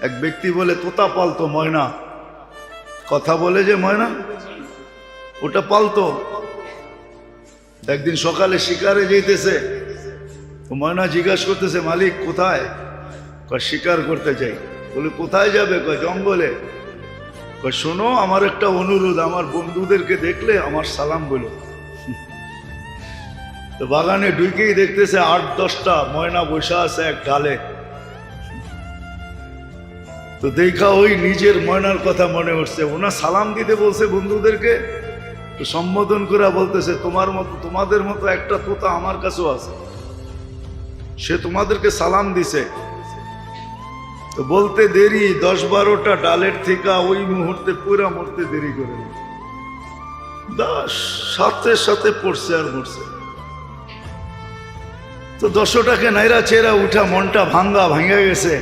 এক ব্যক্তি বলে তোতা পালতো ময়না, কথা বলে যে ময়না, ওটা পালতো। একদিন সকালে শিকারে যেতেছে, ময়না জিজ্ঞাসা করতেছে মালিক কোথায়? কয় শিকার করতে চাই। বলে কোথায় যাবে? কয় জঙ্গলে। কয় শোনো আমার একটা অনুরোধ, আমার বন্ধুদেরকে দেখলে আমার সালাম বলো। তো বাগানে ঢুকেই দেখতেছে 8-10টা ময়না বসা আছে এক ডালে। তো দেখা ওই নিজের ময়নার কথা মনে উঠছে, ওনা সালাম দিতে বলছে বন্ধুদেরকে, তো সম্বোধন করে বলতেছে তোমাদের মতো একটা তোতা আমার কাছেও আছে, সে তোমাদেরকে সালাম দিছে। তো বলতে দেরি 10-12টা ডালের থেকে ওই মুহূর্তে পুরা মরতে দেরি করে সাথে সাথে পড়ছে আর মরছে। তো 10টাকে নাইরা চেরা উঠা মনটা ভাঙ্গা গেছে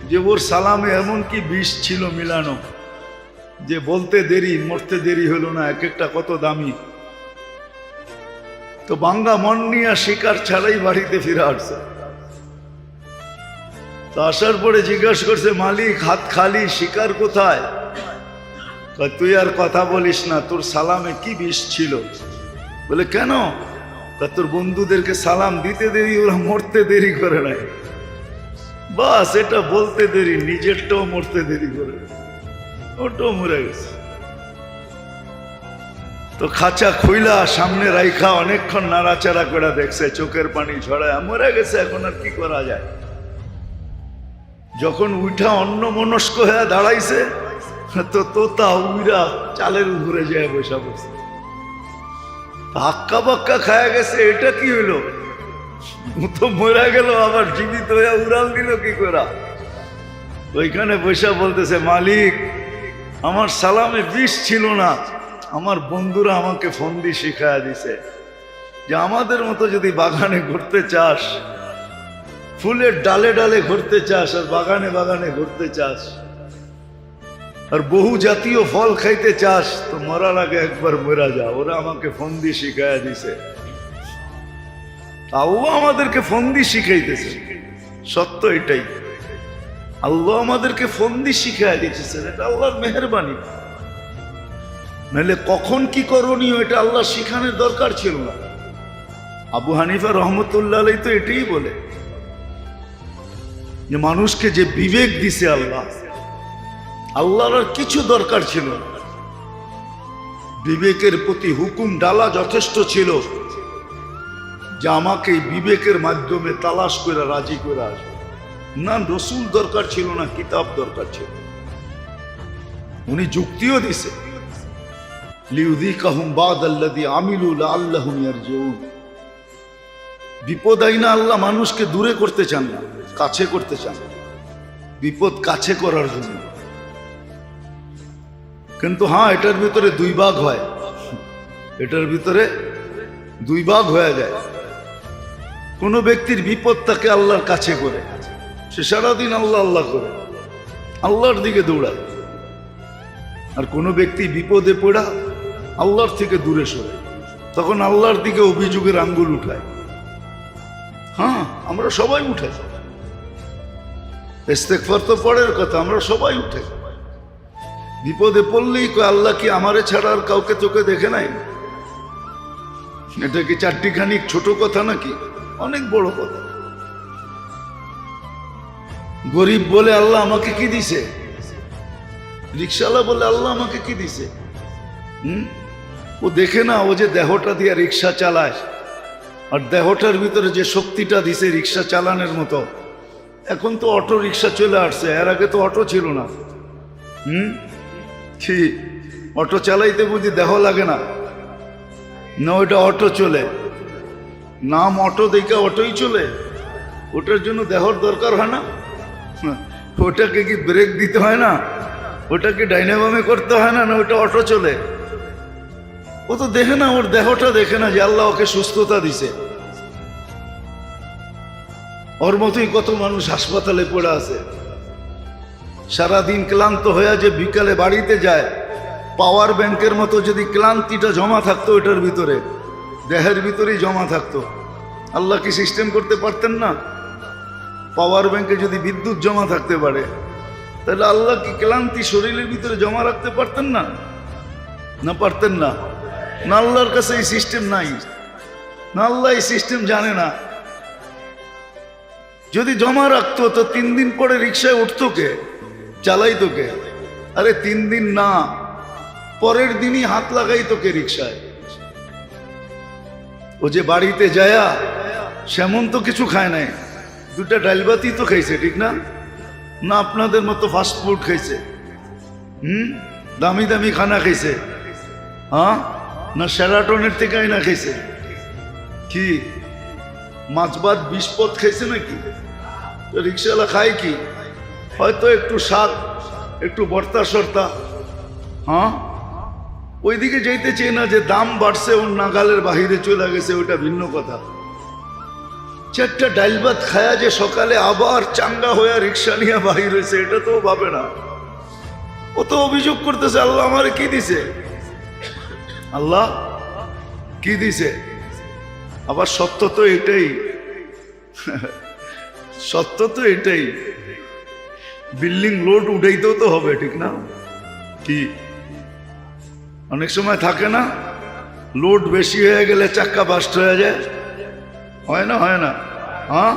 যে ওর সালামে এমন কি বিষ ছিল মিলানো যে বলতে দেরি মরতে দেরি হলো না, এক একটা কত দামি। তো ভাঙ্গা মন নিয়ে শিকার ছাড়াই বাড়িতে ফিরে আসছে। তো আসার পরে জিজ্ঞাসা করছে মালিক হাত খালি, শিকার কোথায়? তুই আর কথা বলিস না, তোর সালামে কি বিষ ছিল? বলে কেন? তোর বন্ধুদেরকে সালাম দিতে দেরি, ওরা মরতে দেরি করে নাই। বাস এটা বলতে দেরি, নিজেরটাও মরতে দেরি করে, ওটাও মরে গেছে। তো খাঁচা খুইলা সামনে রাইখা অনেকক্ষণ নাড়াচাড়া করে দেখছে, চোখের পানি ঝরায়, মরে গেছে, এখন আর কি করা যায়। যখন উঠা অন্য মনস্ক হয়ে দাঁড়াইছে, তো তোতা উইরা চালের উপরে যায় বসা বসে, হাক্কা বাক্কা খায়া গেছে। এটা কি হইলো? তো মরা গেল, আবার জীবিত হয়ে উড়াল দিল কি করা? ওইখানে বসা বলতেছে মালিক আমার সালামে বিষ ছিল না, আমার বন্ধুরা আমাকে ফন্দি শিখায়া দিছে যে আমাদের মতো যদি বাগানে ঘুরতে চাস, ফুলের ডালে ডালে ঘুরতে চাস, আর বাগানে বাগানে ঘুরতে চাস, আর বহু জাতীয় ফল খাইতে চাস, তো মরার আগে একবার মরা যা। ওরা আমাকে ফন্দি শিখায়া দিছে। আল্লাহ আমাদেরকে ফন্দি শিখাইতেছে, সত্য এটাই। আল্লাহ আমাদেরকে ফন্দি শিখাইয়া দিতেছেন, এটা আল্লাহর মেহেরবানি। নাহলে কখন কি করণীয় এটা আল্লাহ শিখানোর দরকার ছিল না। আবু হানিফা রহমতুল্লাহ আলাইহি তো এটাই বলে যে মানুষকে যে বিবেক দিছে আল্লাহ, আল্লাহর আর কিছু দরকার ছিল না। বিবেকের প্রতি হুকুম ডালা যথেষ্ট ছিল যে আমাকে বিবেকের মাধ্যমে তালাশ করে রাজি করে আসবে। না রসুল দরকার ছিল না, কিতাব দরকার ছিল। উনি যুক্তিও দিছে, লিউযিকাহুম বাদাল্লাযী আমিলু লাআল্লাহুম ইয়ারজিউন। বিপদ আইনা আল্লাহ মানুষকে দূরে করতে চান না, কাছে করতে চান, বিপদ কাছে করার জন্য। কিন্তু হ্যাঁ, এটার ভিতরে 2 ভাগ হয়, এটার ভিতরে 2 ভাগ হয়ে যায়। কোন ব্যক্তির বিপদ তাকে আল্লাহর কাছে করে, সে সারাদিন আল্লাহ আল্লাহ করে আল্লাহর দিকে দৌড়ায়। আর কোন ব্যক্তি বিপদে পড়া আল্লাহর থেকে দূরে সরে, তখন আল্লাহর দিকে অভিযোগের আঙ্গুল উঠায়। হ্যাঁ, আমরা সবাই উঠে, ইস্তেগফার তো পরের কথা, আমরা সবাই উঠে। বিপদে পড়লেই কয় আল্লাহ কি আমারে ছাড়া আর কাউকে চোখে দেখে নাই? এটা কি চারটিখানি ছোট কথা নাকি? অনেক বড় কথা। গরিব বলে আল্লাহ আমাকে কি দিছে, রিক্সাওয়ালা বলে আল্লাহ আমাকে কি দিছে? ও দেখে না, ও যে দেহটা দিয়ে রিক্সা চালায়, আর দেহটার ভিতরে যে শক্তিটা দিছে রিক্সা চালানোর মতো। এখন তো অটো রিক্সা চলে আসছে, এর আগে তো অটো ছিল না। কি অটো চালাইতে বুঝি দেহ লাগে না? না, ওইটা অটো চলে, নাম অটো দেখে অটোই চলে। ওটার জন্য দেহর দরকার হয় না? ওটাকে কি ব্রেক দিতে হয় না? ওটাকে ডাইনামামে করতে হয় না? না, ওটা অটো চলে। ও তো দেখে না, ওর দেহটা দেখে না যে আল্লাহ ওকে সুস্থতা দিছে। ওর মতোই কত মানুষ হাসপাতালে পড়ে আছে, সারাদিন ক্লান্ত হয়ে যে বিকালে বাড়িতে যায়, পাওয়ার ব্যাংকের মতো যদি ক্লান্তিটা জমা থাকতো ওটার ভিতরে, দেহের ভিতরেই জমা থাকতো, আল্লাহ কি সিস্টেম করতে পারতেন না? পাওয়ার ব্যাংকে যদি বিদ্যুৎ জমা থাকতে পারে, তাহলে আল্লাহ কি ক্লান্তি শরীরের ভিতরে জমা রাখতে পারতেন না? না পারতেন না? না আল্লাহর কাছে এই সিস্টেম নাই? না আল্লাহ এই সিস্টেম জানে না? যদি জমা রাখতো তো 3 দিন পরে রিক্সায় উঠতো কে, চালাইতো কে? আরে 3 দিন না, পরের দিনই হাত লাগাইতো কে রিক্সায়? ও যে বাড়িতে যায়া সেমন তো কিছু খায় নাই, 2টা ডাল ভাতই তো খাইছে, ঠিক না? না আপনাদের মতো ফাস্ট ফুড খাইছে, দামি দামি খানা খাইছে? হ্যাঁ, না সেরাটনের থেকে না খাইছে? কি মাছ ভাত 20 পদ খাইছে নাকি? রিক্সাওয়ালা খায় কি? হয়তো একটু শাক, একটু ভর্তা সর্তা। হ্যাঁ, ওইদিকে যাইতে চেয়ে না যে দাম বাড়ছে, ওর নাগালের বাহিরে চলে গেছে, ওইটা ভিন্ন কথা। 4টা ডাল ভাত খায়া যে সকালে আবার চাঙ্গা হয়ে রিক্সা নিয়ে বাহির হয়েছে, এটা তো ভাবে না। ও তো অভিযোগ করতেছে, আল্লাহ আমারে কি দিছে? আল্লাহ কি দিছে? আবার সত্য তো এটাই, সত্য তো এটাই, বিল্ডিং লোড উঠাইতেও তো হবে, ঠিক না? কি অনেক সময় থাকে না, লোড বেশি হয়ে গেলে চাক্কা বাস্ট হয়ে যায়, হয় না? হয় না? হ্যাঁ,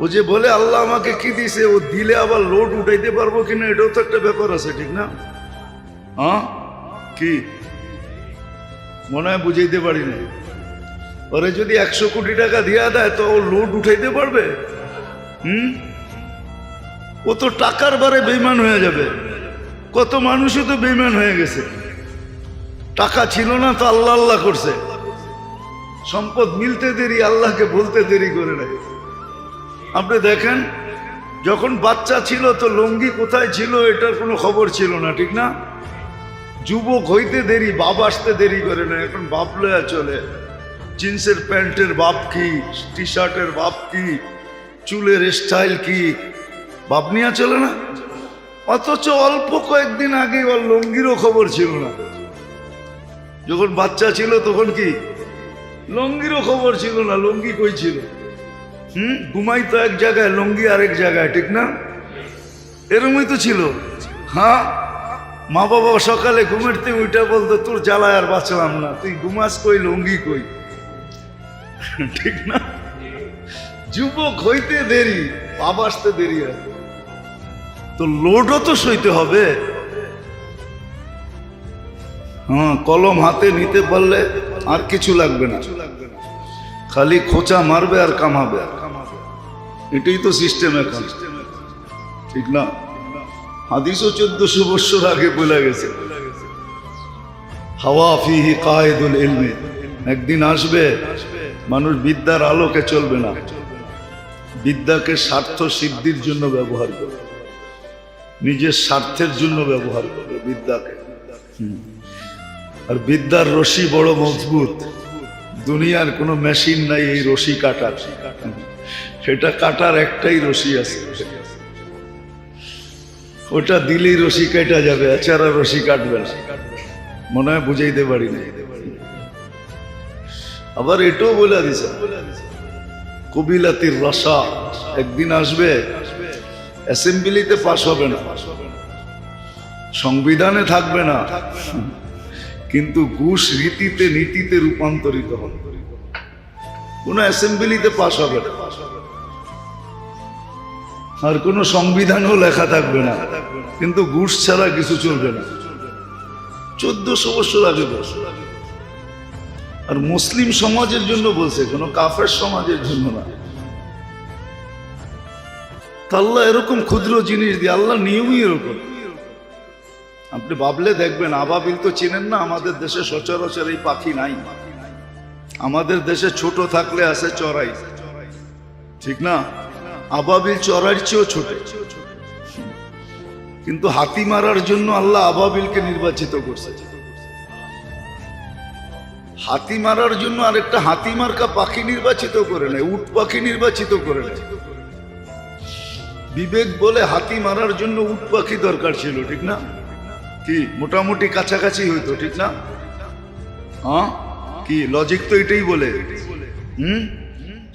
ও যে বলে আল্লাহ আমাকে কি দিছে, ও দিলে আবার লোড উঠাইতে পারবো কিনা, এটাও তো একটা ব্যাপার আছে, ঠিক না? হ্যাঁ, কি মনে হয় বুঝাইতে পারি না? ওরে যদি 100 কোটি টাকা দিয়া দেয় তো ও লোড উঠাইতে পারবে? ও তো টাকার বারে বেইমান হয়ে যাবে। কত মানুষই তো বেইমান হয়ে গেছে, টাকা ছিল না তো আল্লাহ আল্লাহ করছে, সম্পদ মিলতে দেরি, আল্লাহকে বলতে দেরি করে নাই। আপনি দেখেন, যখন বাচ্চা ছিল তো লুঙ্গি কোথায় ছিল এটার কোনো খবর ছিল না, ঠিক না? যুবক হইতে দেরি, বাপ আসতে দেরি করে না। এখন বাপ লয়া চলে, জিন্সের প্যান্টের বাপ কি, টি শার্টের বাপ কি, চুলের স্টাইল কি, বাপ নিয়ে চলে না। অথচ অল্প কয়েকদিন আগে ওর লুঙ্গিরও খবর ছিল না। যখন বাচ্চা ছিল তখন কি লুঙ্গিরও খবর ছিল না? লুঙ্গি কই ছিল? ঘুমাইতো এক জায়গায়, লুঙ্গি আরেক জায়গায়, ঠিক না? এরমই তো ছিল। হ্যাঁ, মা বাবা সকালে ঘুমেরতে উঠে বলতো, তোর জ্বালায় আর বাঁচলাম না, তুই ঘুমাস কই, লুঙ্গি কই, ঠিক না? যুবক হইতে দেরি, বাবা আসতে দেরি হয়, তো লোডও তো সইতে হবে। হ্যাঁ, কলম হাতে নিতে পারলে আর কিছু লাগবে না, খালি খোঁচা মারবে আর কামাবে, এটাই তো সিস্টেম এখন, ঠিক না? হাদিসও 1400 বছর আগে বলে গেছে, হাওয়া ফিহি কায়েদুল ইলমি, একদিন আসবে মানুষ বিদ্যার আলোকে চলবে না, বিদ্যাকে স্বার্থ সিদ্ধির জন্য ব্যবহার করবে, নিজের স্বার্থের জন্য ব্যবহার করবে বিদ্যাকে। আর বিদ্যার রশি বড় মজবুত, দুনিয়ার কোনো মেশিন নাই এই রশি কাটার, সেটা কাটার একটাই রশি আছে, ওটা দিলেই রশি কেটে যাবে, এছাড়া রশি কাটবে না। মনে হয় বুঝাইতে পারি না। আবার এটাও বলে দিছে, কবিলাতির রসা, একদিন আসবে অ্যাসেম্বলিতে পাস হবে না, সংবিধানে থাকবে না, কিন্তু ঘুষ রীতিতে নীতিতে রূপান্তরিত হবে। কোন অ্যাসেম্বলিতে পাস হবে না, আর কোন সংবিধানও লেখা থাকবে না, কিন্তু ঘুষ ছাড়া কিছু চলবে না। 1400 বছর আগে বলছে, আর মুসলিম সমাজের জন্য বলছে, কোন কাফের সমাজের জন্য না। আল্লাহ এরকম ক্ষুদ্র জিনিস দিয়ে, আল্লাহ নিয়মই এরকম। আপনি ভাবলে দেখবেন, আবাবিল তো চেনেন না, আমাদের দেশে সচরাচর এই পাখি নাই। আমাদের দেশে ছোট থাকলে আছে চড়াই, ঠিক না? আবাবিল চড়াইয়ের চেয়েও ছোট, কিন্তু হাতি মারার জন্য আল্লাহ আবাবিলকে নির্বাচিত করছে। হাতি মারার জন্য আরেকটা হাতি মার্কা পাখি নির্বাচিত করে নেয়, উট পাখি নির্বাচিত করে নেয়। বিবেক বলে হাতি মারার জন্য উট পাখি দরকার ছিল, ঠিক না? কি মোটামুটি কাছাকাছি হইতো, ঠিক না? হ্যাঁ, কি লজিক তো এটাই বলে।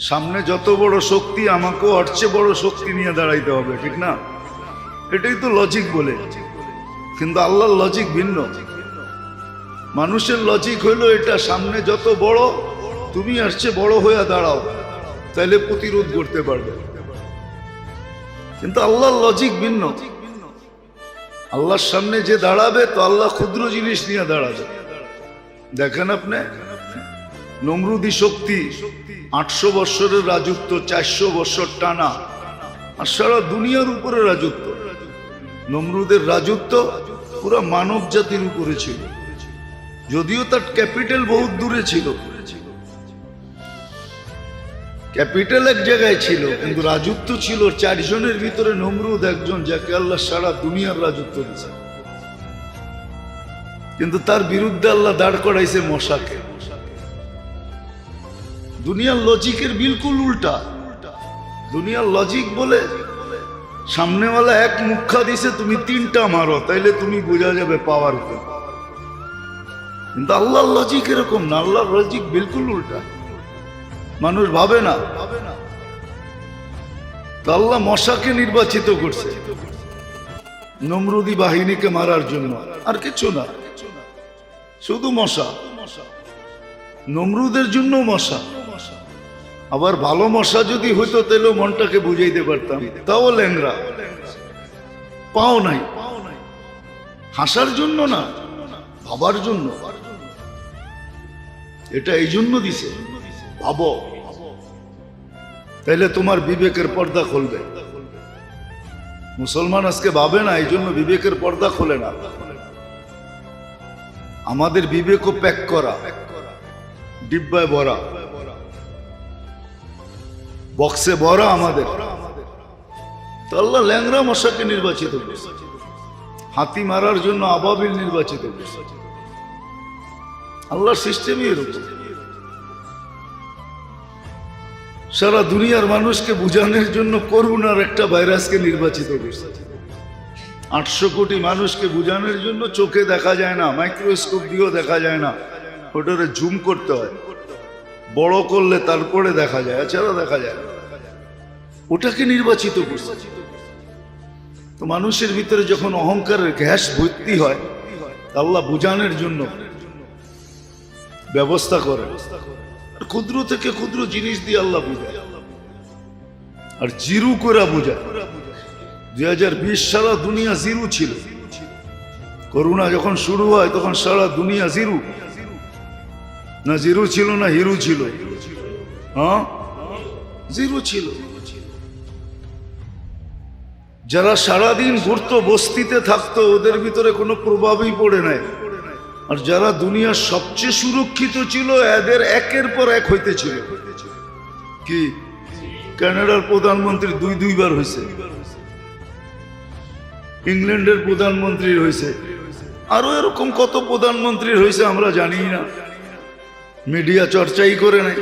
সামনে যত বড় শক্তি, আমাকেও ওর চেয়ে বড় শক্তি নিয়ে দাঁড়াইতে হবে, ঠিক না? এটাই তো লজিক বলে, কিন্তু আল্লাহর লজিক ভিন্ন। মানুষের লজিক হইলো এটা, সামনে যত বড় তুমি আসছে বড় হয়ে দাঁড়াও, তাইলে প্রতিরোধ করতে পারবে। কিন্তু আল্লাহর লজিক ভিন্ন। আল্লাহর সামনে যে দাঁড়াবে তো আল্লাহ ক্ষুদ্র জিনিস নিয়ে দাঁড়াবে। দেখেন আপনি নমরুদি শক্তি, 800 বৎসরের রাজত্ব, 400 বৎসর টানা, আর সারা দুনিয়ার উপরে রাজত্ব। নমরুদের রাজত্ব পুরো মানব জাতির উপরে ছিল, যদিও তার ক্যাপিটাল বহুত দূরে ছিল। ক্যাপিটাল এক জায়গায় ছিল, কিন্তু রাজত্ব ছিল 4 জনের ভিতরে নমরুদ একজন, যাকে আল্লাহ সারা দুনিয়ার রাজত্ব দিয়েছে। কিন্তু তার বিরুদ্ধে আল্লাহ দাঁড় করাইছে মশাকে। দুনিয়ার লজিকের বিলকুল উল্টা। দুনিয়ার লজিক বলে সামনেওয়ালা এক মুখা দিছে, তুমি 3টা মারো, তাইলে তুমি বোঝা যাবে পাওয়ার কি। কিন্তু আল্লাহর লজিক এরকম না, আল্লাহর লজিক বিলকুল উল্টা। মানুষ ভাবে না, তো আল্লাহ মশাকে নির্বাচিত করছে নমরুদি বাহিনীকে মারার জন্য, আর কিছু না, শুধু মশা। নমরুদের জন্য মশা। আবার ভালো মশা যদি হইতো তাহলে মনটাকে বুঝাইতে পারতাম, তাও ল্যাংরা, পাও নাই। হাসার জন্য না, ভাবার জন্য। এটা এই জন্য দিছে, ভাবো, তাইলে তোমার বিবেকের পর্দা খুলবে। মুসলমান আজকে ভাবে না, এই জন্য বিবেকের পর্দা খোলে না। আমাদের বিবেকও প্যাক করা, ডিব্বায় ভরা, বক্সে ভরা আমাদের। তো আল্লাহ ল্যাংরা মশাকে নির্বাচিত করেছে, হাতি মারার জন্য আবাবিল নির্বাচিত করেছে। আল্লাহর সিস্টেমই এরকম। সারা দুনিয়ার মানুষকে বুঝানোর জন্য করোনার একটা ভাইরাসকে নির্বাচিত করেছে। 800 কোটি মানুষকে বুঝানোর জন্য চোখে দেখা যায় না, মাইক্রোস্কোপ দিয়েও দেখা যায় না, ওটারে জুম করতে হয়, বড় করলে তারপরে দেখা যায়, এছাড়া দেখা যায় না। ওটাকে নির্বাচিত করছে। তো মানুষের ভিতরে যখন অহংকারের গ্যাস ভর্তি হয়, আল্লাহ বুঝানোর জন্য ব্যবস্থা করে। ক্ষুদ্র থেকে ক্ষুদ্র জিনিস দিয়ে আল্লাহ বুঝায়, আর জিরু করে বুঝায়। 2020 সারা দুনিয়া জিরু ছিল। করোনা যখন শুরু হয় তখন সারা দুনিয়া জিরু, না জিরু ছিল না হিরু ছিল, হ্যাঁ জিরু ছিল। যারা সারাদিন ঘুরতো, বস্তিতে থাকতো, ওদের ভিতরে কোনো প্রভাবই পড়ে নাই। আর যারা দুনিয়ার সবচেয়ে সুরক্ষিত ছিল, এদের একের পর এক হইতেছিল। কি কানাডার প্রধানমন্ত্রী 2বার হয়েছে, ইংল্যান্ডের প্রধানমন্ত্রীর হয়েছে, আরো এরকম কত প্রধানমন্ত্রীর হয়েছে আমরা জানি না, মিডিয়া চর্চাই করে নাই,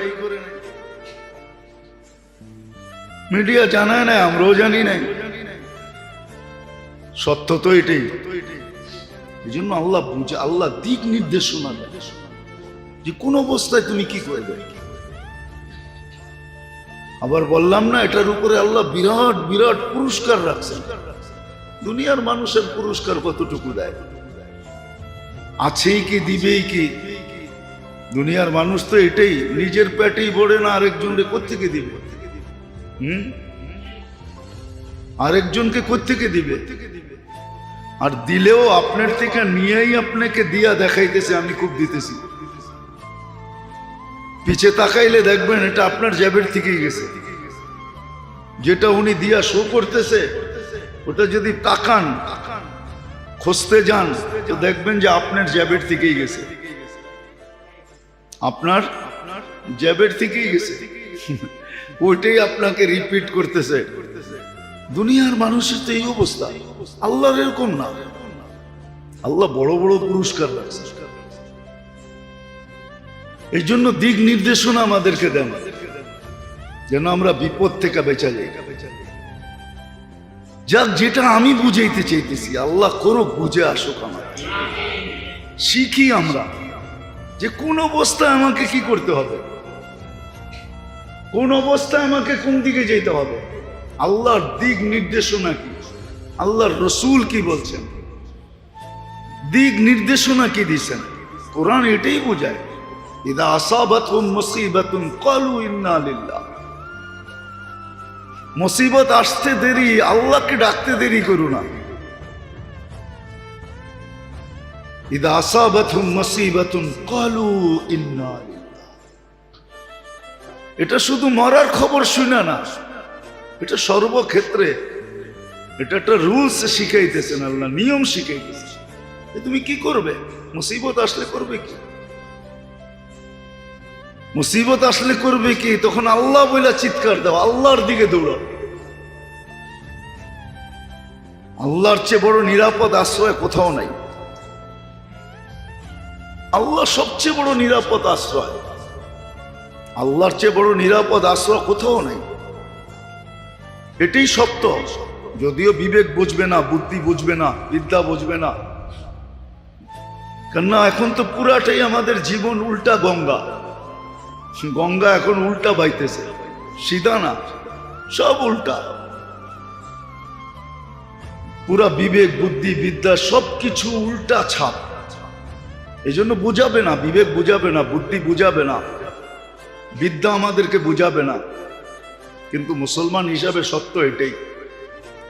মিডিয়া জানায় নাই, আমরাও জানি নাই। সত্য তো এটাই। এই জন্য আল্লাহ বুঝে, আল্লাহ দিক নির্দেশনা দেয় যে কোন অবস্থায় তুমি কি করবে। আবার বললাম না, এটার উপরে আল্লাহ বিরাট বিরাট পুরস্কার রাখছেন। দুনিয়ার মানুষের পুরস্কার কতটুকু দেয়, আছেই কি দিবেই কি। দুনিয়ার মানুষ তো এটাই, নিজের পেটেই ভরে না, আরেকজনকে কোত্থেকে দিবে? আরেকজনকে কোত্থেকে দিবে? আর দিলেও আপনার থেকে নিয়েই আপনাকে দিয়া দেখাইতেছে আমি খুব দিতেছি। পিছে তাকাইলে দেখবেন এটা আপনার জ্যাবের থেকেই গেছে। যেটা উনি দিয়া শো করতেছে, ওটা যদি তাকান, খুঁজতে যান, তো দেখবেন যে আপনার জ্যাবের থেকেই গেছে, আপনার জ্যাবের থেকেই গেছে। ওইটাই আপনাকে রিপিট করতেছে। দুনিয়ার মানুষের তো এই অবস্থা, আল্লাহর এরকম না। আল্লাহ বড় বড় পুরস্কার রাখছে। এই জন্য দিক নির্দেশনা আমাদেরকে দেন, যেন আমরা বিপদ থেকে বেঁচে যাই। যাক, যেটা আমি বুঝাইতে চাইতেছি, আল্লাহ করুক, বুঝে আসুক। আমার শিখি আমরা যে কোন অবস্থায় আমাকে কি করতে হবে, কোন অবস্থায় আমাকে কোন দিকে যেতে হবে। আল্লাহর দিক নির্দেশনা কি, আল্লাহর রসুল কি বলছেন, দিক নির্দেশনা কি দিচ্ছেন। কোরআন এটাই বোঝায়, ইদা আসাবাতহুম মুসিবাতুন ক্বালু ইন্না লিল্লাহ। মুসিবত আসতে দেরি, আল্লাহকে ডাকতে দেরি করো না। ইদা আসাবাতহুম মুসিবাতুন ক্বালু ইন্না লিল্লাহ। এটা শুধু মরার খবর শুনে না, এটা সর্বক্ষেত্রে, এটা একটা রুলস শিখাইতেছেন আল্লাহ, নিয়ম শিখাইতেছেন। তুমি কি করবে মুসিবত আসলে, করবে কি? মুসিবত আসলে করবে কি? তখন আল্লাহ বলে চিৎকার দাও, আল্লাহর দিকে দৌড়াও। আল্লাহর চেয়ে বড় নিরাপদ আশ্রয় কোথাও নাই। আল্লাহ সবচেয়ে বড় নিরাপদ আশ্রয়, আল্লাহর চেয়ে বড় নিরাপদ আশ্রয় কোথাও নাই। এটাই সত্য। যদিও বিবেক বুঝবে না, বুদ্ধি বুঝবে না, বিদ্যা বুঝবে না, কেননা এখন তো পুরাটাই আমাদের জীবন উল্টা গঙ্গা। গঙ্গা এখন উল্টা বাইতেছে, সিধা না, সব উল্টা। পুরা বিবেক বুদ্ধি বিদ্যা সবকিছু উল্টা ছাপ। এই জন্য বুঝাবে না, বিবেক বুঝাবে না, বুদ্ধি বুঝাবে না, বিদ্যা আমাদেরকে বুঝাবে না। কিন্তু মুসলমান হিসাবে সত্য এটাই,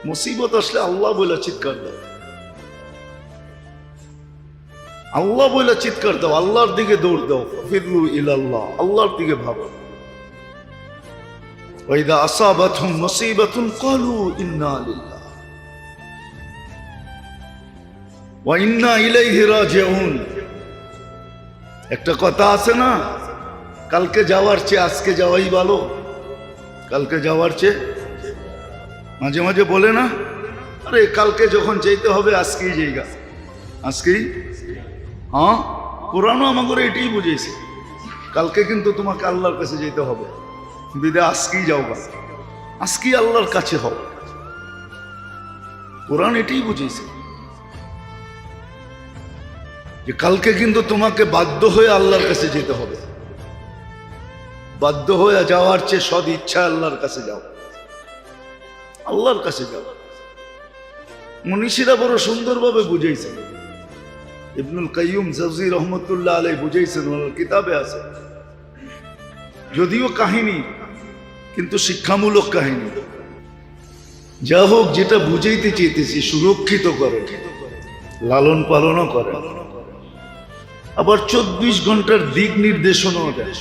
মুসিবত আসলে আল্লাহ বলে চিৎকার দাও, আল্লাহ বলে চিৎকার দাও, আল্লাহর দিকে দৌড় দাও। ফিরলু ইলাল্লাহ, আল্লাহর দিকে ভাবো। ওয়াইদা আসাবাতহুম মুসিবাতুন ক্বালু ইন্না লিল্লাহ ওয়া ইন্না ইলাইহি রাজিউন। একটা কথা আছে না, কালকে যাওয়ার চেয়ে আজকে যাওয়াই ভালো। কালকে যাওয়ার চেয়ে, মাঝে মাঝে বলে না, আরে কালকে যখন যেতে হবে আজকেই যাইগা, আজকেই। হ্যাঁ, কোরআনও আমাকে এটাই বুঝিয়েছে, কালকে কিন্তু তোমাকে আল্লাহর কাছে যেতে হবে, বিদে আজকেই যাওগা, আজকেই আল্লাহর কাছে হও। কোরআন এটাই বুঝিয়েছে যে কালকে কিন্তু তোমাকে বাধ্য হয়ে আল্লাহর কাছে যেতে হবে। বাধ্য হয়ে যাওয়ার চেয়ে সদ ইচ্ছা আল্লাহর কাছে যাও, আল্লাহর কাছে যাও। মনীষীরা বড় সুন্দরভাবে বুঝাইছেন। ইবনুল কাইয়ুম জাওজি রহমতুল্লাহ আলাইহি বুঝাইছেন, ওনার কিতাবে আছে। যদিও কাহিনী, কিন্তু শিক্ষামূলক কাহিনী। যা হোক, যেটা বুঝাইতে চেয়েছি, সুরক্ষিত করে, লালন পালনও করে, আবার 24 ঘন্টার দিক নির্দেশনাও দেয়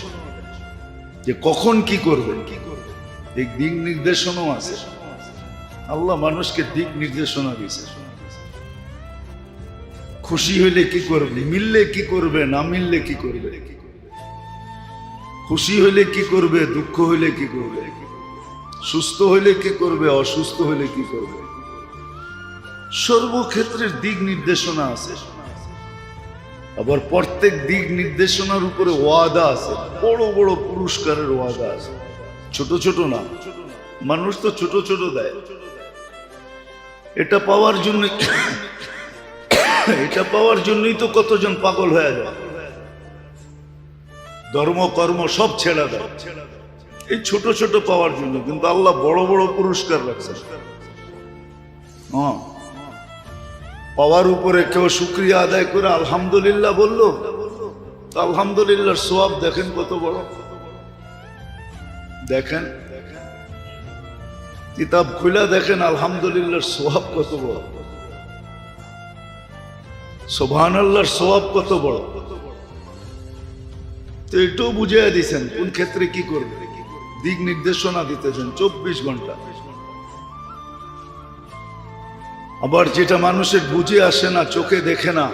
যে কখন কি করবে। এই দিক নির্দেশনাও আছে। আল্লাহ মানুষকে দিক নির্দেশনা দিয়েছে। খুশি হইলে কি করবে, মিললে কি করবে, না মিললে কি করবে, খুশি হইলে কি করবে, দুঃখ হইলে কি করবে, সুস্থ হইলে কি করবে, অসুস্থ হইলে কি করবে, সর্বক্ষেত্রের দিক নির্দেশনা আছে। আবার প্রত্যেক দিক নির্দেশনার উপরে ওয়াদা আছে, বড় বড় পুরস্কারের ওয়াদা আছে, ছোট ছোট না। মানুষ তো ছোট ছোট দেয়। এটা পাওয়ার জন্য, এটা পাওয়ার জন্যই তো কতজন পাগল হয়ে যায়, ধর্ম কর্ম সব ছেড়ে দেয় এই ছোট ছোট পাওয়ার জন্য। কিন্তু আল্লাহ বড় বড় পুরস্কার রাখছে। হ্যাঁ, পাওয়ার উপরে কেউ শুকরিয়া আদায় করে আলহামদুলিল্লাহ বললো, তো আলহামদুলিল্লাহর সওয়াব দেখেন কত বড়। দেখেন, কিতাব খুলে দেখেন আলহামদুলিল্লাহর সওয়াব কত বড়, সুবহানাল্লাহর সওয়াব কত বড়। তো এটাও বুঝিয়ে দিয়েছেন কোন ক্ষেত্রে কি করবে, দিক নির্দেশনা দিতেছেন 24 ঘন্টা। আবার যেটা মানুষের বুঝে আসে না, চোখে দেখে না,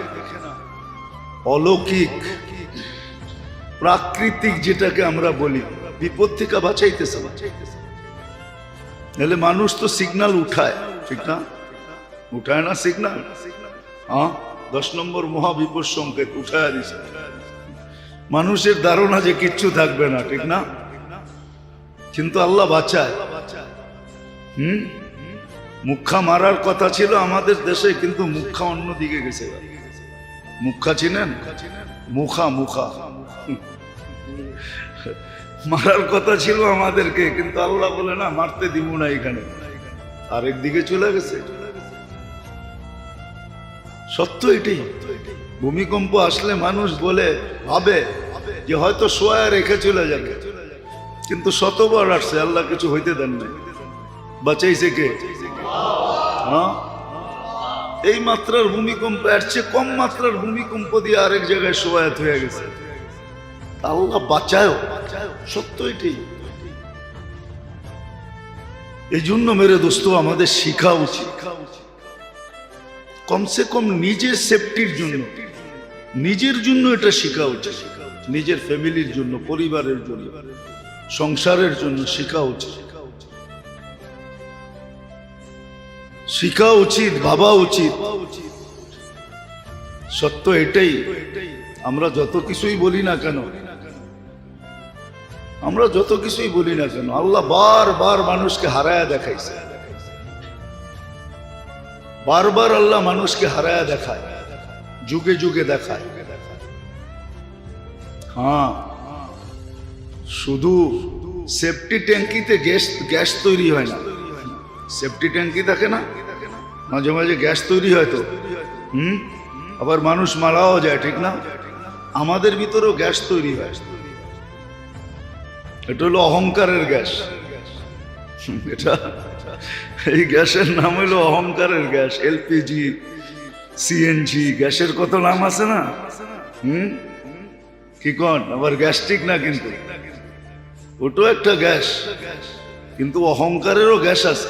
অলৌকিক প্রাকৃতিক যেটাকে আমরা বলি, বিপদ থেকে বাঁচাইতেছে। নাহলে মানুষ তো সিগন্যাল উঠায়, ঠিক না? উঠায় না সিগন্যাল? হ্যাঁ, 10 নম্বর মহাবিপদ সংকেত উঠায় দিছে। মানুষের ধারণা যে কিচ্ছু থাকবে না, ঠিক না? কিন্তু আল্লাহ বাঁচায়। মুখা মারার কথা ছিল আমাদের দেশে, কিন্তু মুখা অন্য দিকে গেছে। মুখা চিনেন? মুখা মুখা মারার কথা ছিল আমাদেরকে, কিন্তু আল্লাহ বলে না, মারতে দিব না, এখানে আরেক দিকে চলে গেছে। সত্য এটাই। ভূমিকম্প আসলে মানুষ বলে ভাবে যে হয়তো শোয়া রেখে চলে যাবে, কিন্তু শতবার আসছে, আল্লাহ কিছু হইতে দেন নাই। বাঁচাইছে কে? হ্যাঁ, এই মাত্রার ভূমিকম্প, এর চেয়ে কম মাত্রার ভূমিকম্প দিয়ে আরেক জায়গায় শোয়াত হয়ে গেছে। আল্লাহ বাঁচায়, সত্য এটাই। এই জন্য মেরে দোস্ত আমাদের শিখা উচিত, কমসে কম নিজের সেফটির জন্য, নিজের জন্য এটা শিখা উচিত, নিজের ফ্যামিলির জন্য, পরিবারের জন্য, সংসারের জন্য শিখা উচিত, শিখা উচিত, ভাবা উচিত। সত্য এটাই। আমরা যত কিছুই বলি না কেন, আমরা যত কিছুই বলি না কেন, আল্লাহ বারবার মানুষকে হারায়া দেখাইছে, বারবার আল্লাহ মানুষকে হারায়া দেখায়, যুগে যুগে দেখায়। হ্যাঁ, শুধু সেফটি ট্যাঙ্কিতে গ্যাস তৈরি হয় না, সেফটি ট্যাঙ্কি থাকে না, মাঝে মাঝে গ্যাস তৈরি হয় তো, আবার মানুষ মারাও যায়, ঠিক না? আমাদের ভিতরেও গ্যাস তৈরি হয়, এটা হলো অহংকারের গ্যাস। এটা, এই গ্যাসের নাম হলো অহংকারের গ্যাস। এলপিজি, সিএনজি, গ্যাসের কত নাম আছে না? কি কন? আবার গ্যাস্ট্রিক না, কিন্তু ওটাও একটা গ্যাস, কিন্তু অহংকারেরও গ্যাস আছে।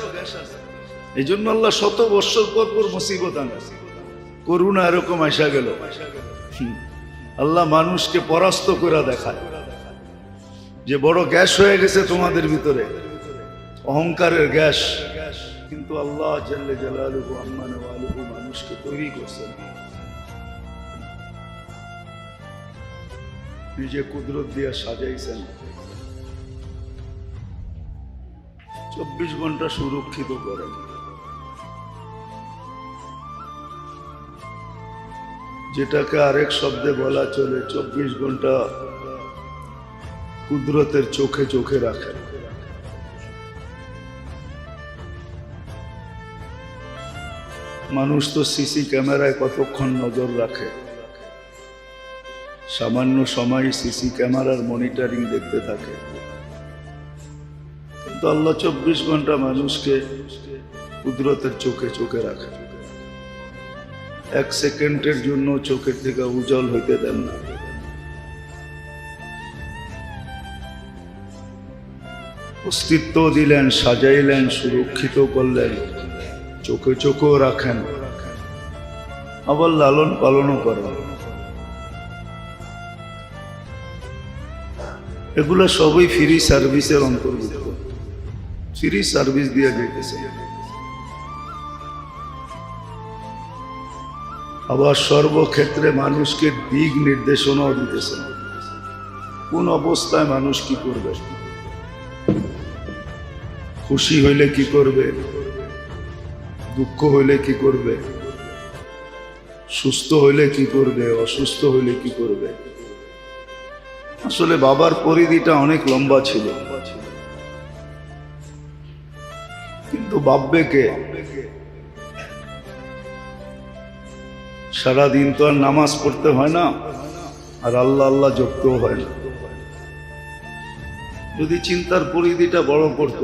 এই জন্য আল্লাহ শত বৎসর পর পর মুসিবত আনে। করুণা এরকম আসা গেল, আল্লাহ মানুষকে পরাস্ত করে দেখায় যে বড় গ্যাস হয়ে গেছে তোমাদের ভিতরে, অহংকারের গ্যাস। কিন্তু আল্লাহ জাল্লে জালালুহু আম্মা নওয়ালুহু মানুষকে তৈরি করছেন, নিজে কুদরত দিয়ে সাজাইছেন, 24 ঘন্টা সুরক্ষিত করেন। যেটাকে আরেক শব্দে বলা চলে, 24 ঘন্টা কুদরতের চোখে চোখে রাখেন। মানুষ তো সিসি ক্যামেরায় কতক্ষণ নজর রাখে, সামান্য সময় সিসি ক্যামেরার মনিটরিং দেখতে থাকে, কিন্তু আল্লাহ 24 ঘন্টা মানুষকে কুদরতের চোখে চোখে রাখে। 1 সেকেন্ডের জন্য চোখের থেকে উজ্জ্বল হইতে দেন না। অস্তিত্ব দিলেন, সাজাইলেন, সুরক্ষিত করলেন, চোখে চোখেও রাখেন, আবার লালন পালনও করেন। এগুলো সবই ফ্রি সার্ভিসের অন্তর্ভুক্ত, ফ্রি সার্ভিস দিয়ে যেতেছে। আবার সর্বক্ষেত্রে মানুষকে দিক নির্দেশনাও দিতেছেন, কোন অবস্থায় মানুষ কি করবে, খুশি হইলে কি করবে, দুঃখ হইলে কি করবে, সুস্থ হইলে কি করবে, অসুস্থ হইলে কি করবে। আসলে বাবার পরিধিটা অনেক লম্বা ছিল, কিন্তু ভাববে কে? সারাদিন তো আর নামাজ পড়তে হয় না, আর আল্লাহ আল্লাহ জপতেও হয় না। যদি চিন্তার পরিধিটা বড় করত,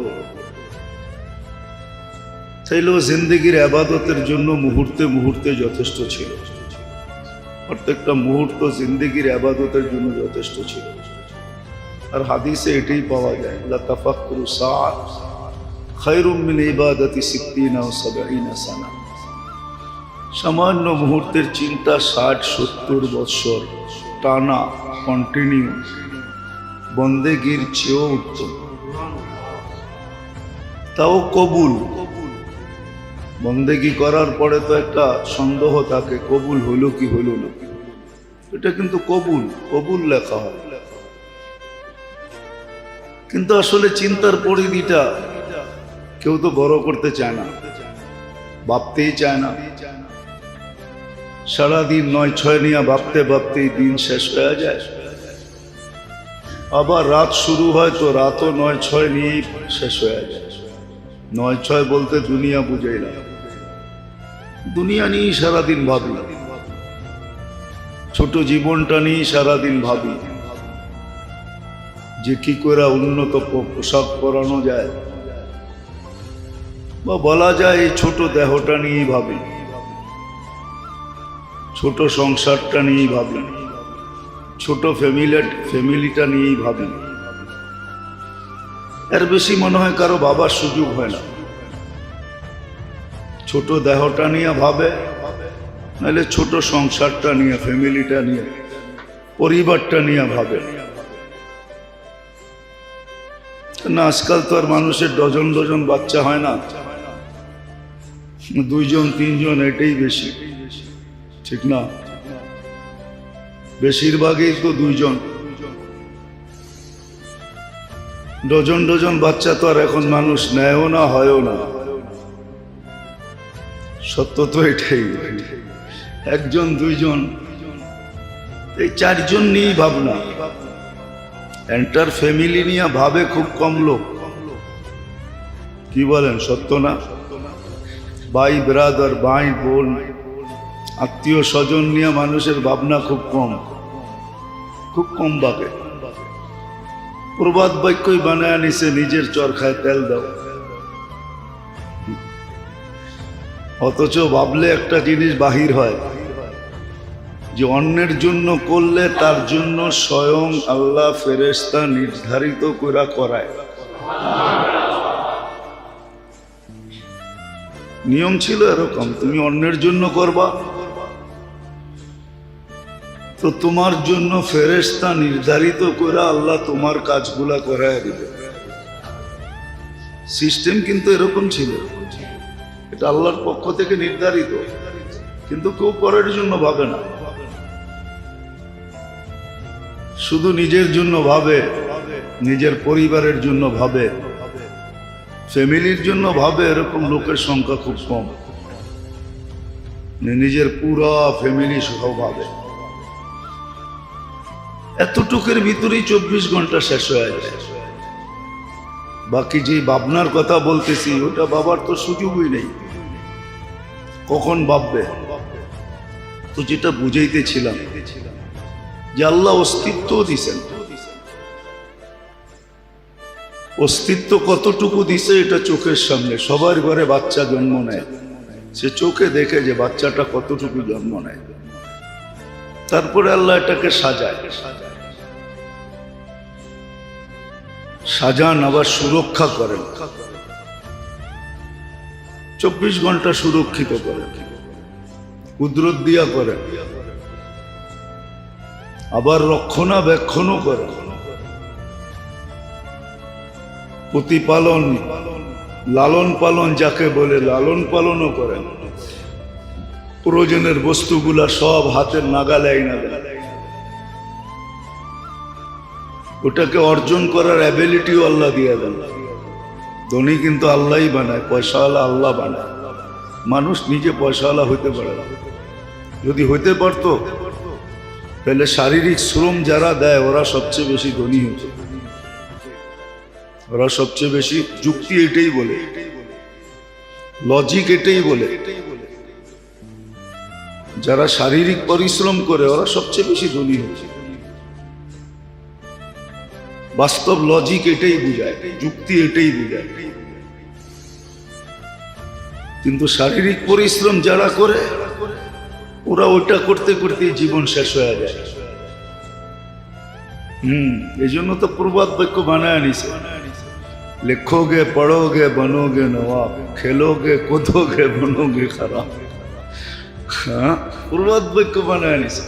তাইলেও জিন্দেগির আবাদতের জন্য মুহূর্তে মুহূর্তে যথেষ্ট ছিল, প্রত্যেকটা মুহূর্ত জিন্দেগির আবাদতের জন্য যথেষ্ট ছিল। আর হাদিসে এটাই পাওয়া যায়, লা তাফাক্কুরু সাআত খায়রুম মিন ইবাদাতি 60 ও 70 সানা। সামান্য মুহূর্তের চিন্তা 60-70 বৎসর টানা কন্টিনিউ বন্দেগীর চেয়েও উত্তম। তাও কবুল। বন্দেগি করার পরে তো একটা সন্দেহ থাকে, কবুল হইল কি হইল না। এটা কিন্তু কবুল, কবুল লেখা হয়, কিন্তু আসলে চিন্তার পরিধিটা কেউ তো বড় করতে চায় না, ভাবতেই চায় না। সারাদিন 9-6 নিয়ে ভাবতে ভাবতেই দিন শেষ হয়ে যায়। আবার রাত শুরু হয় তো রাতও 9-6 নিয়েই শেষ হয়ে যায়। 9-6 বলতে দুনিয়া বুঝাই না, দুনিয়া নিয়ে সারাদিন ভাবি, ছোট জীবনটা নিয়ে সারাদিন ভাবি যে কি করে উন্নত পোশাক পরানো যায়, বা বলা যায় এই ছোট দেহটা নিয়েই ভাবি, ছোট সংসারটা নিয়েই ভাবি, ছোট ফ্যামিলিটা নিয়েই ভাবি। এর বেশি মনে হয় কারো বাবার সুযোগ হয় না। ছোট দেহটা নিয়ে ভাবে, নাহলে ছোট সংসারটা নিয়ে, ফ্যামিলিটা নিয়ে, পরিবারটা নিয়ে ভাবে না। আজকাল তো আর মানুষের ডজন ডজন বাচ্চা হয় না, 2 জন 3 জন, এটাই বেশি, ঠিক না? বেশিরভাগই তো 2 জন। ডজন ডজন বাচ্চা তো আর এখন মানুষ নেয়ও না, হয়ও না। সত্য তো এটাই। 1 জন 2 জন, এই 4 জন নিয়েই ভাবনা। এন্টার ফ্যামিলি নিয়ে ভাবে খুব কম লোক। কি বলেন, সত্য না? ভাই ব্রাদার, ভাই বোন, আত্মীয় স্বজন নিয়ে মানুষের ভাবনা খুব কম ভাবে। প্রবাদ বাক্যই বানায় নিছে, নিজের চরখায় তেল দাও। অথচ ভাবলে একটা জিনিস বাহির হয় যে অন্যের জন্য করলে তার জন্য স্বয়ং আল্লাহ ফেরেশতা নির্ধারিত করায়। নিয়ম ছিল এরকম, তুমি অন্যের জন্য করবা তো তোমার জন্য ফেরেশতা নির্ধারিত করে আল্লাহ তোমার কাজগুলা করায় দিবে। সিস্টেম কিন্তু এরকম ছিল, এটা আল্লাহর পক্ষ থেকে নির্ধারিত। কিন্তু কেউ পরের জন্য ভাবে না, শুধু নিজের জন্য ভাবে, নিজের পরিবারের জন্য ভাবে, ফ্যামিলির জন্য ভাবে। এরকম লোকের সংখ্যা খুব কম। নিজের পুরো ফ্যামিলি সহ ভাবে। এতটুকুর ভিতরেই 24 ঘন্টা শেষ হয়ে যায়। বাকি যে ভাবনার কথা বলতেছি, ওটা বাবার তো সুযোগই নেই। কখন ভাববে? তো যেটা বুঝাইতেছিলাম যে আল্লাহ অস্তিত্ব দিছেন। অস্তিত্ব কতটুকু দিছে এটা চোখের সামনে। সবার ঘরে বাচ্চা জন্ম নেয়, সে চোখে দেখে যে বাচ্চাটা কতটুকু জন্ম নেয়। তারপরে আল্লাহ এটাকে সাজান, আবার সুরক্ষা করেন। 24 ঘন্টা সুরক্ষিত করেন, কুদরত দিয়া করেন, আবার রক্ষণাবেক্ষণও করেন, প্রতিপালন, লালন পালন যাকে বলে লালন পালনও করেন। প্রয়োজনের বস্তুগুলা সব হাতের নাগালে আইনা দেন। ওটাকে অর্জন করার অ্যাবিলিটিও আল্লাহ দিয়ে দেন। ধনী কিন্তু আল্লাহই বানায়, পয়সাওয়ালা আল্লাহ বানায়। মানুষ নিজে পয়সাওয়ালা হইতে পারে না। যদি হইতে পারতো তাহলে শারীরিক শ্রম যারা দেয় ওরা সবচেয়ে বেশি ধনী হতো। ওরা সবচেয়ে বেশি, যুক্তি এটাই বলে, লজিক এটাই বলে, যারা শারীরিক পরিশ্রম করে ওরা সবচেয়ে বেশি ধনী হচ্ছে। বাস্তব লজিক এটাই বুঝায়, যুক্তি এটাই বুঝায়। কিন্তু শারীরিক পরিশ্রম যারা করে ওরা ওটা করতে করতে জীবন শেষ হয়ে যায়। এই জন্য তো প্রবাদ বাক্য বানায় নিছে, লিখোগে পড়োগে बनोगे नवाब, খেলোগে কোদোগে बनोगे खराब। হ্যাঁ, প্রবাদ বাক্য বানায় নিছে।